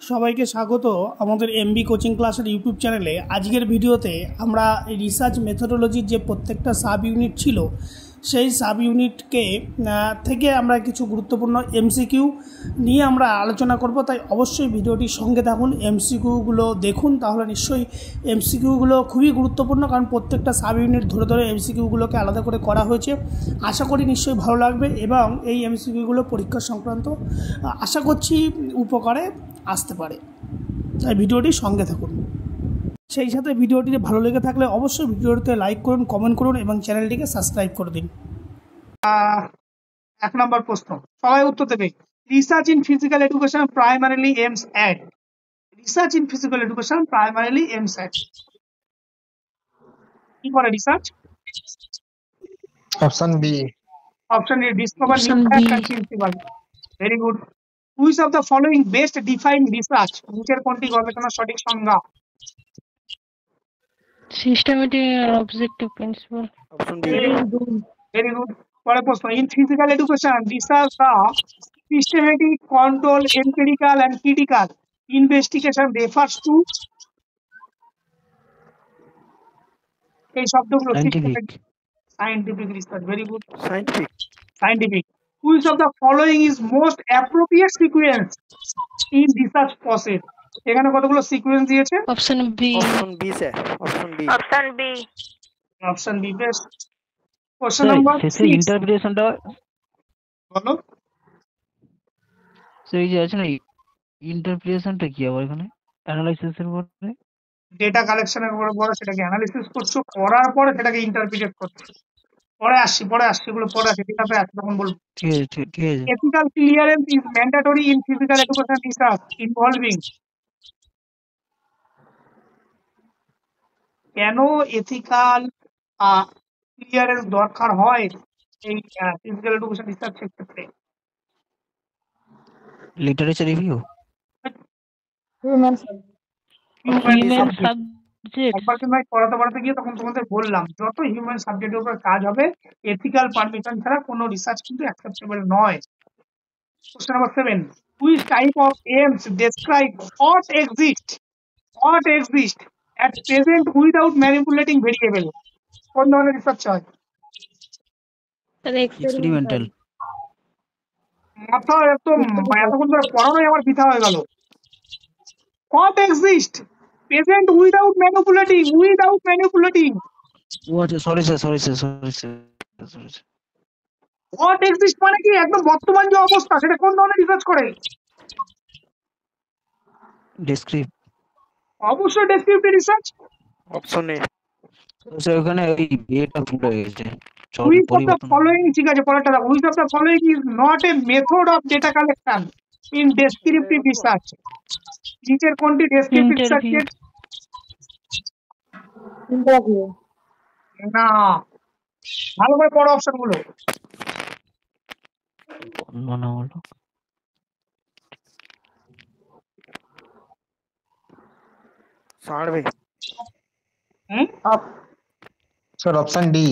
সবাইকে স্বাগত আমাদের এমবি কোচিং ক্লাসের ইউটিউব চ্যানেলে। আজকের ভিডিওতে আমরা রিসার্চ মেথোডোলজির যে প্রত্যেকটা সাব ইউনিট ছিল সেই সাব ইউনিটকে থেকে আমরা কিছু গুরুত্বপূর্ণ এমসিকিউ নিয়ে আমরা আলোচনা করব। তাই অবশ্যই ভিডিওটির সঙ্গে থাকুন, এমসিকিউগুলো দেখুন, তাহলে নিশ্চয়ই এমসিকিউগুলো খুবই গুরুত্বপূর্ণ, কারণ প্রত্যেকটা সাব ইউনিট ধরে ধরে এমসিকিউগুলোকে আলাদা করে করা হয়েছে। আশা করি নিশ্চয়ই ভালো লাগবে এবং এই এমসিকিউগুলো পরীক্ষা সংক্রান্ত আশা করছি উপকারে আসতে পারে। তাই ভিডিওটির সঙ্গে থাকুন। সেই সাথে ভিডিওটিতে ভালো লেগে থাকলে অবশ্যই ভিডিওটিতে লাইক করুন, কমেন্ট করুন এবং চ্যানেলটিকে সাবস্ক্রাইব করে দিন। 1 নম্বর প্রশ্ন, সবাই উত্তর দেবে। Research in physical education primarily aims at. Research in physical education primarily aims at. কি করে research? Option B. Option A, discover new fact and principle. Very good. Which of the following best define research? নিচের কোনটি গবেষণার সঠিক সংজ্ঞা? Systematic and objective principle. Option B. Very good. পরের প্রশ্ন, in physical education research the systematic, control, empirical and critical investigation refers to এই শব্দগুলো। scientific research. Very good. Scientific. Which of the following is most appropriate sequence in research process? এখানে কতগুলো sequence দিয়েছে? Option B. Option B sir. Option B. Option B. Option B best. Question number 6। ইন্টারপ্রিটেশনটা বলো। সেই যে আছে না, ইন্টারপ্রিটেশনটা কি আবার এখানে অ্যানালাইসিসের পরে ডেটা কালেকশনের পরে সেটাকে অ্যানালিসিস করছো, করার পরে সেটাকে ইন্টারপ্রিটেট করছো। পরে আসছি এগুলো পরে আসছে, ডেটাতে আসছে তখন বলবো। ঠিক আছে। Ethical clearance is mandatory in physical education research involving. কেন এথিক্যাল ক্লিয়ারেন্স দরকার হয় এই ফিজিক্যাল এডুকেশন রিসার্চের ক্ষেত্রে? Literature review, Human subject. একবার কিন্তু আমি পড়াতে গিয়ে তখন তোমাদের বললাম, যত হিউম্যান সাবজেক্টের উপর কাজ হবে এথিক্যাল পারমিশন ছাড়া কোনো রিসার্চ কিন্তু অ্যাকসেপ্টেবল নয়। Question number 7, which type of aims describe what exist at present without manipulating variable? কোন ধরনের রিসার্চ হয়? এক্সপেরিমেন্টাল। মাথা এতক্ষণ ধরে পড়ানোই আমার বৃথা হয়ে গেল। What exist present without manipulating ও আচ্ছা, সরি স্যার। What exist মানে কি? একদম বর্তমান যে অবস্থা সেটা কোন ধরনের রিসার্চ করে? ডেসক্রিপ। অবশ্যই descriptive research. Option A. Sir ওখানে ওই এটা ভুল হয়ে গেছে। Which of the following, ঠিক আছে পরেরটা, which of the following is not a method of data collection in descriptive research? নিচের কোনটি ডেসক্রিপটিভ রিসার্চের? Interview. না, ভালো করে পড়ো অপশন গুলো। বর্ণনা হলো সার্ভে। Sir option D.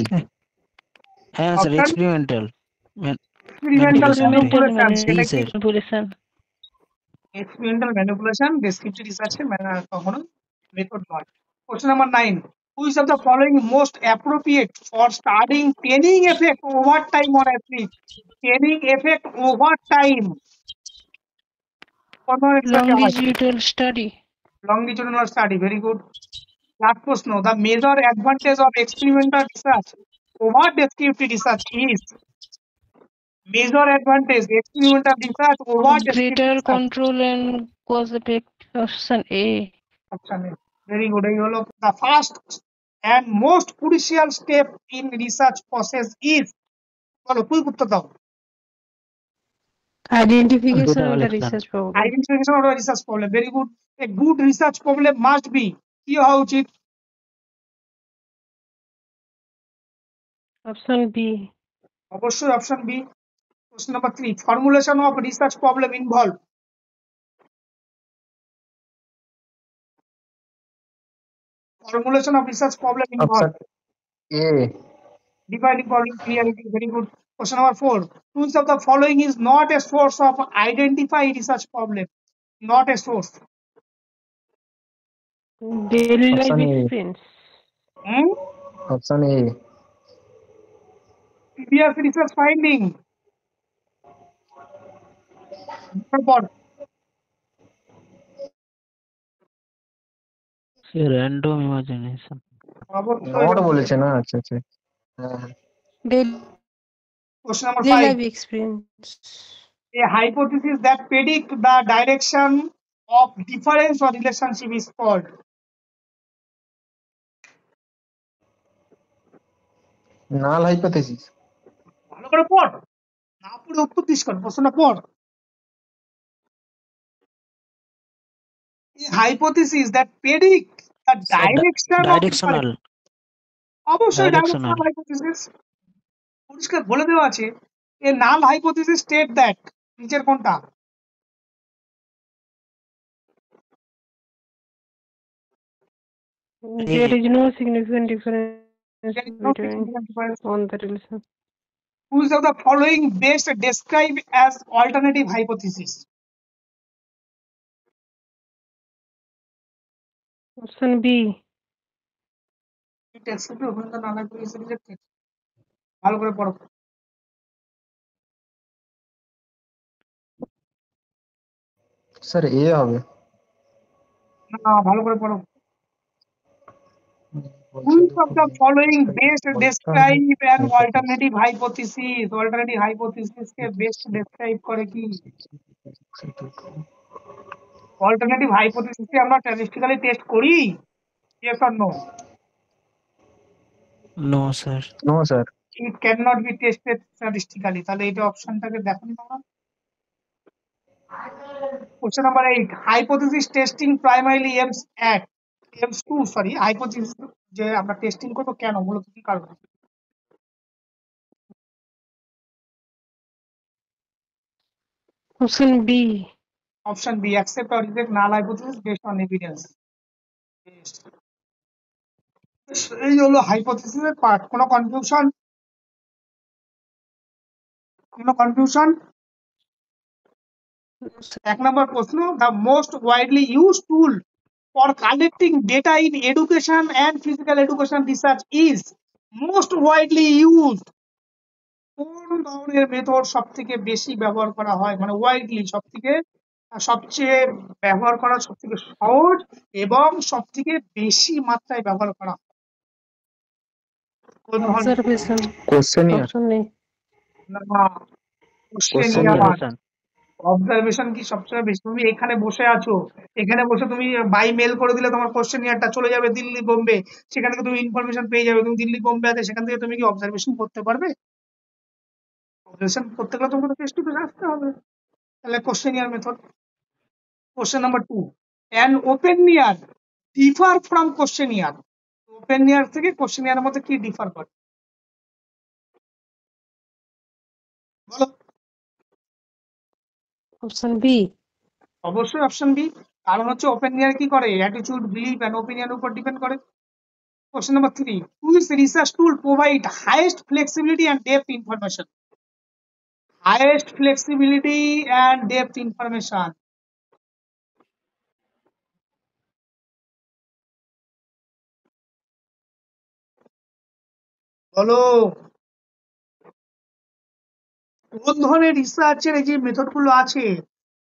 হ্যাঁ স্যার, এক্সপেরিমেন্টাল ম্যানিপুলেশন ডেসক্রিপটিভ রিসার্চের কখনো মেথড নয়। Question number 9, which of the following most appropriate for studying training effect over time on athlete? Training effect over time. Longitudinal study. Very good. Last প্রশ্ন, the major advantage of experimental research over descriptive research is? Major advantage experimental research over Greater control and cause effect. Option A. Option A. Very good. এই হলো the first and most crucial step in research process is, বলো তুই উত্তর দাও। Identification of the research problem. Identification of the research problem. Very good. A good research problem must be, কি হওয়া উচিত? Option B. অবশ্যই option B. Question number 3, formulation of research problem involve. Formulation of research problem involve. A. Defining problem clearly. Very good. Question number 4, which of the following is not a source of identify research problem? not a source. Daily life Option A. experience. Option A. Previous research finding. Report. Say random imagination. অবশ্যই not বলেছে না, আচ্ছা আচ্ছা। হ্যাঁ। Daily Question number daily 5. life experience. A hypothesis that predict the direction of difference or relationship is called. Null hypothesis. ভালো করে পড়, না পড়ে উত্তর দিস কর, প্রশ্নটা পড়। A hypothesis that predict the direction of directional. difference. অবশ্যই Directional. ডাইরেকশনাল হাইপোথিসিস পরিষ্কার বলে দেওয়া আছে। এ নাল হাইপোথিসিস স্টেট দ্যাট, নিচের কোনটা? There is no significant difference There is no between significant difference. on the relation. Which of the following best describe as alternative hypothesis? Option B. ভালো করে পড়ো। Sir এ হবে। না, ভালো করে পড়ো। Which of the following best describe an alternative hypothesis? Alternative hypothesis K best describe করে কি? Alternative hypothesis কে আমরা statistically test করি? Yes or no? No sir. No sir. It cannot be tested statistically. তাহলে এটা অপশনটাকে দেখো না তোমরা। Question number 8. Hypothesis testing primarily aims to hypothesis যে আমরা টেস্টিং করবো কেন, মূলত কি কারণ? Option B. Option B. Accept or reject null hypothesis based on evidence. এই হলো হাইপোথিসিসের পার্ট। কোনো কনফিউশন? এক নম্বর প্রশ্ন, the most widely used tool for collecting data in education and physical education research is most widely used. কোন ধরনের method সব থেকে বেশি ব্যবহার করা হয়, মানে ওয়াইডলি সবচেয়ে ব্যবহার করা, সব থেকে সহজ এবং সব থেকে বেশি মাত্রায় ব্যবহার করা হয়? কোন ধরনের? Observation. কোশ্চেনিয়ার। Option A. না, কোশ্চেনিয়ার। Observation. অবজারভেশন কি সবচেয়ে বেশি? তুমি এখানে বসে আছো, এখানে বসে তুমি বাই মেল করে দিলে তোমার কোশ্চেনিয়ারটা চলে যাবে দিল্লি বোম্বে, সেখান থেকে তুমি ইনফরমেশন পেয়ে যাবে। তুমি দিল্লি বোম্বে আছে, সেখান থেকে তুমি কি অবজারভেশন করতে পারবে? অবজারভেশন করতে গেলে তোমাকে ফেস টু ফেস আসতে হবে। তাহলে questionnaire method. Question number 2. An opinionnaire differ from questionnaire. Opinionnaire থেকে কোশ্চেনিয়ারের মধ্যে কি ডিফার করে বলো? Option B. অবশ্যই অপশন বি। কারণ হচ্ছে ওপেনিয়ার কি করে, অ্যাটিটিউড, বিলিভ এন্ড ওপিনিয়ন উপর ডিপেন্ড করে। Question number 3. Which research tool provide highest flexibility and depth information? Highest flexibility and depth information. বলো, কোন ধরনের রিসার্চের এই যে মেথড গুলো আছে,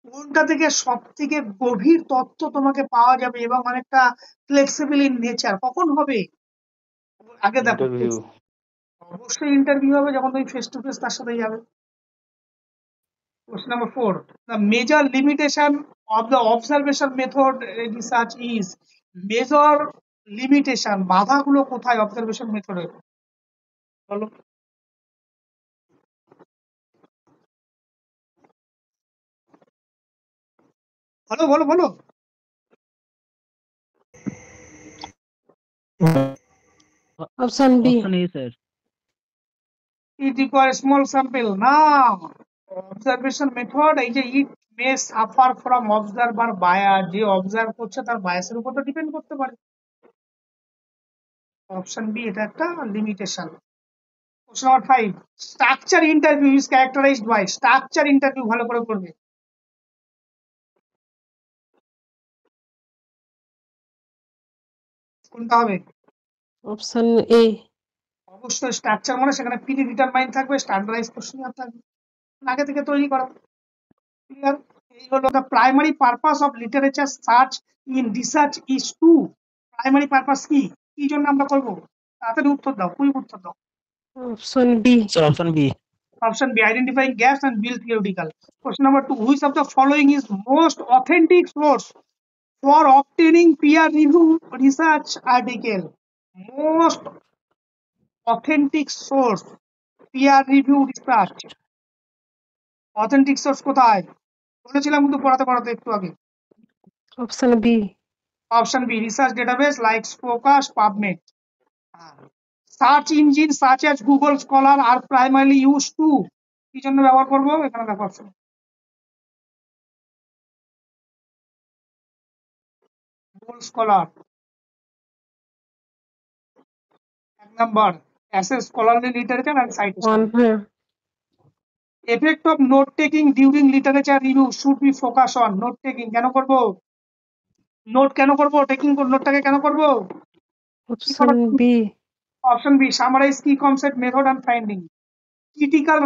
কোনটা থেকে সব থেকে গভীর তথ্য তোমাকে পাওয়া যাবে এবং অনেকটা ফ্লেক্সিবল ইন নেচার? কখন হবে? আগে দেখো, অবশ্যই ইন্টারভিউ হবে যখন তুমি ফেস টু ফেস তার সাথে যাবে। Question number 4. The major limitation of the observation method research is. Major limitation, বাধাগুলো কোথায় অবজারভেশন মেথডে? বলো। বলো বলো বলো। Option B. Option A sir. It requires small sample. না, অবজারভেশন মেথড এই যে it may suffer from observer bias, যে অবজার্ভ করছে তার বায়াসের উপর তো ডিপেন্ড করতে পারে। অপশন বি এটা একটা limitation. Question number 5. Structure interview is characterized by. Structure interview ভালো করে করবে। কোনটা হবে? Option A. অবশ্যই স্ট্রাকচার মানে সেখানে প্রি ডিটারমাইন থাকবে, স্ট্যান্ডার্ডাইজ কোশ্চেন থাকবে, আগে থেকে তৈরি করা। ক্লিয়ার? এই হলো the primary purpose of literature search in research is to. Primary purpose কি, কি জন্য আমরা করবো? তাড়াতাড়ি উত্তর দাও, কুইক উত্তর দাও। Option B. Sir option B. Option B, identifying gaps and build theoretical. Question number 2, which of the following is most authentic source for obtaining peer review research article? Most authentic source peer review research. Authentic source কোথায়? বলেছিলাম কিন্তু পড়াতে একটু আগে। Option B. Option B, research database like Scopus, PubMed. Search engine such as Google Scholar are primarily used to কি জন্য ব্যবহার করবো? এখানে দেখো option. Google Scholar. Number, assess scholarly literature and citation. Effect of note taking during literature review should be focused on note taking. কেন করব? Note কেন করব? টেকিং নোটটাকে কেন করব? Option B. Option B, summarize কি concept, method and finding. Critical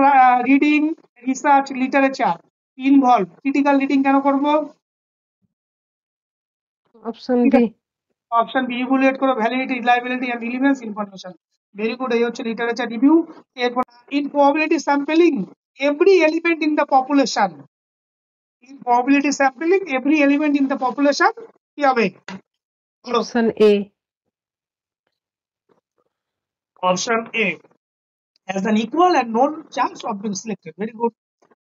reading research literature involve. Critical reading কেন করব? Option B. Option B, evaluate করো validity, reliability and relevance information. Very good, এই হচ্ছে লিটারেচার রিভিউ। এরপর in probability sampling every element in the population. In probability sampling every element in the population কি হবে? Option A. Option A has an equal and known chance of being selected. Very good.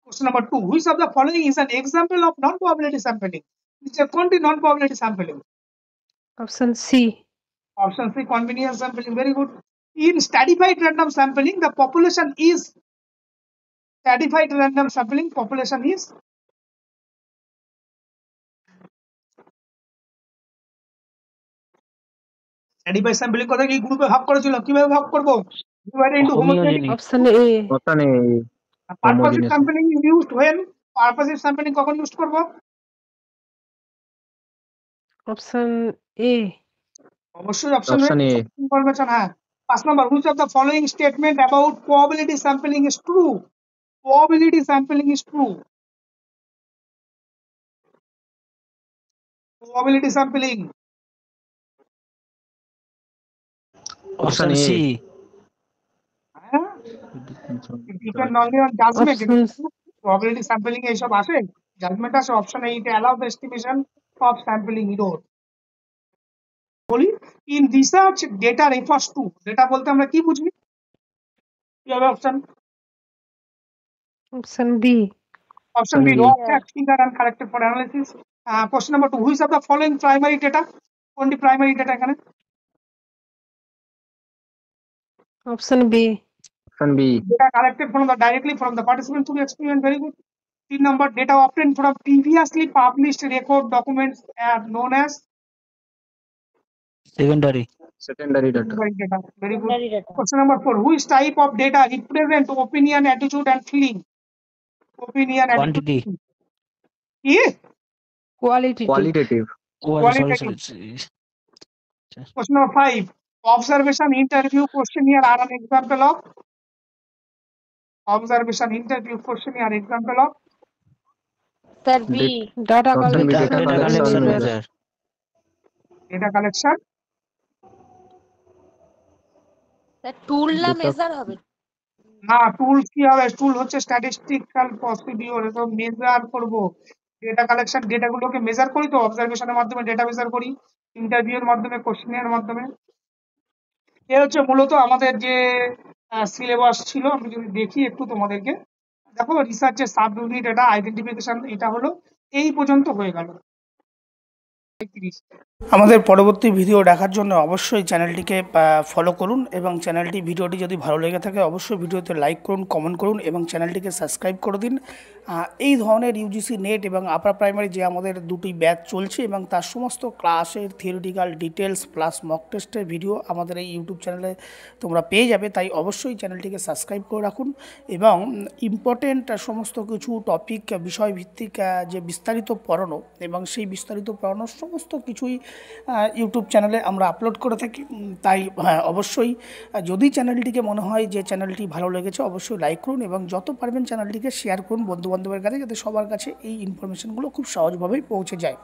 Question number 2, which of the following is an example of non-probability sampling? It's a non-probability sampling. Option C. Option C, convenience sampling. Very good. In stratified random sampling, the population is stratified random sampling. Population is stratified sampling কথা কি গ্রুপে ভাগ করেছিল, কিভাবে ভাগ করব? Divided into homogeneous. Option A. Option A. Purposive sampling is used when? Purposive sampling কখন use করব? Option A. অবশ্যই অপশন এ। ইনফরমেশন। হ্যাঁ। 5 number, which of the following statement about probability sampling is true? Probability sampling is true. Probability sampling. Option C. Depend only on judgment. Probability sampling এইসব আসে, judgement আসে। Option A, it allows the estimation of sampling error. বলি, in research data refers to, data বলতে আমরা কি বুঝি? কি হবে অপশন? Option B. Option B, raw facts figured and corrected for analysis. Question number 2, which of the following primary data? কোনটি primary data এখানে? Option B. Option B. Data collected directly from the participants to the experiment. Very good. 3 number, data obtained from previously published record documents are known as secondary data. Very good. Question number 4, which type of data represent opinion, attitude and feeling? Opinion, quantity. Qualitative. Question number 5, observation, interview, questionnaire are an example of? Observation, interview, questionnaire example of? Sir B. Data collection. Data collection. টুল না measure হবে? না, টুল কি হবে? টুল হচ্ছে statistical procedure. তো measure করব data collection, ডেটাগুলোকে measure করি তো অবজারভেশনের মাধ্যমে ডেটা মেজার করি, ইন্টারভিউর মাধ্যমে, কোশ্চেনের মাধ্যমে। এ হচ্ছে মূলত আমাদের যে সিলেবাস ছিল। আমি যদি দেখি একটু তোমাদেরকে, দেখো রিসার্চের সাব ইউনিট, এটা আইডেন্টিফিকেশন, এটা হলো এই পর্যন্ত হয়ে গেল। আমাদের পরবর্তী ভিডিও দেখার জন্য অবশ্যই চ্যানেলটিকে ফলো করুন এবং ভিডিওটি যদি ভালো লেগে থাকে অবশ্যই ভিডিওতে লাইক করুন, কমেন্ট করুন এবং চ্যানেলটিকে সাবস্ক্রাইব করে দিন। এই ধরনের ইউজিসি নেট এবং আপার প্রাইমারি যে আমাদের দুটি ব্যাচ চলছে এবং তার সমস্ত ক্লাসের থিওরিটিক্যাল ডিটেলস প্লাস মক টেস্টের ভিডিও আমাদের এই ইউটিউব চ্যানেলে তোমরা পেয়ে যাবে। তাই অবশ্যই চ্যানেলটিকে সাবস্ক্রাইব করে রাখুন এবং ইম্পর্টেন্ট সমস্ত কিছু টপিক বিষয়ভিত্তিক যে বিস্তারিত পড়ানো এবং সেই বিস্তারিত পড়ানোর সমস্ত কিছুই ইউটিউব চ্যানেলে আমরা আপলোড করে থাকি। তাই হ্যাঁ, অবশ্যই যদি চ্যানেলটিকে মনে হয় যে চ্যানেলটি ভালো লেগেছে অবশ্যই লাইক করুন এবং যত পারবেন চ্যানেলটিকে শেয়ার করুন বন্ধুবান্ধবের কাছে, যাতে সবার কাছে এই ইনফরমেশনগুলো খুব সহজভাবেই পৌঁছে যায়।